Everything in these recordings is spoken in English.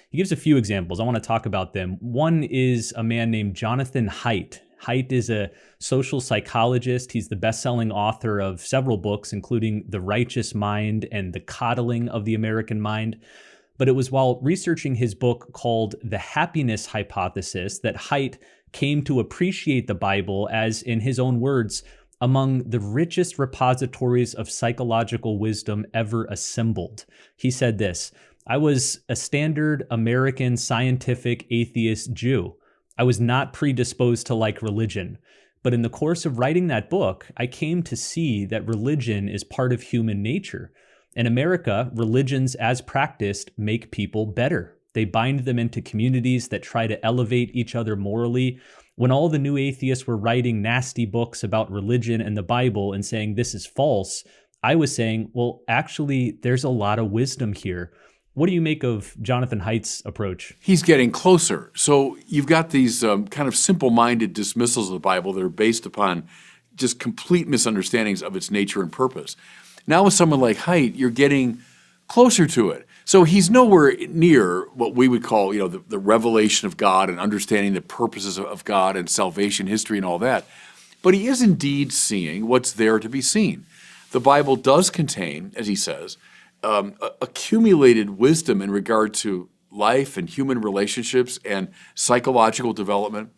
He gives a few examples. I want to talk about them. One is a man named Jonathan Haidt. Haidt is a social psychologist. He's the best-selling author of several books, including The Righteous Mind and The Coddling of the American Mind. But it was while researching his book called The Happiness Hypothesis that Haidt came to appreciate the Bible as, in his own words, among the richest repositories of psychological wisdom ever assembled. He said this, "I was a standard American scientific atheist Jew. I was not predisposed to like religion. But in the course of writing that book, I came to see that religion is part of human nature. In America, religions as practiced make people better. They bind them into communities that try to elevate each other morally. When all the new atheists were writing nasty books about religion and the Bible and saying this is false, I was saying, well, actually, there's a lot of wisdom here." What do you make of Jonathan Haidt's approach? He's getting closer. So you've got these kind of simple-minded dismissals of the Bible that are based upon just complete misunderstandings of its nature and purpose. Now with someone like Haidt, you're getting closer to it. So he's nowhere near what we would call, the revelation of God and understanding the purposes of God and salvation history and all that. But he is indeed seeing what's there to be seen. The Bible does contain, as he says, accumulated wisdom in regard to life and human relationships and psychological development.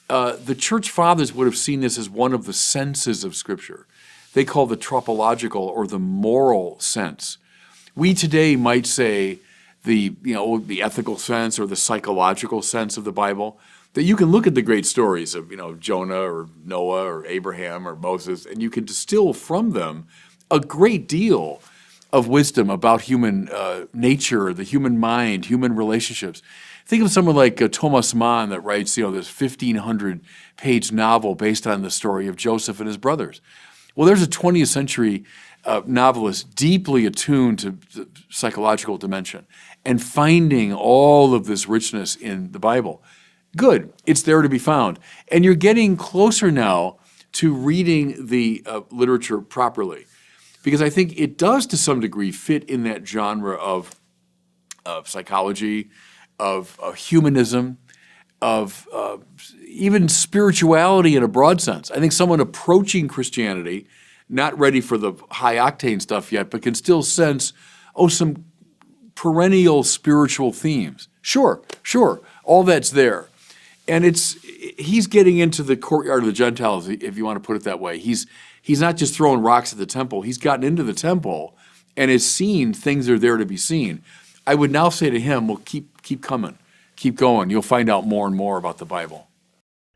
The church fathers would have seen this as one of the senses of Scripture. They call the tropological or the moral sense. We today might say the ethical sense or the psychological sense of the Bible, that you can look at the great stories of Jonah or Noah or Abraham or Moses, and you can distill from them a great deal of wisdom about human nature, the human mind, human relationships. Think of someone like Thomas Mann that writes, this 1,500-page novel based on the story of Joseph and his brothers. Well, there's a 20th century novelist deeply attuned to the psychological dimension and finding all of this richness in the Bible. Good, it's there to be found. And you're getting closer now to reading the literature properly, because I think it does to some degree fit in that genre of psychology, of humanism, of even spirituality in a broad sense. I think someone approaching Christianity, not ready for the high-octane stuff yet, but can still sense, some perennial spiritual themes. Sure, all that's there. And he's getting into the courtyard of the Gentiles, if you want to put it that way. He's not just throwing rocks at the temple. He's gotten into the temple and has seen things are there to be seen. I would now say to him, well, keep coming, keep going. You'll find out more and more about the Bible.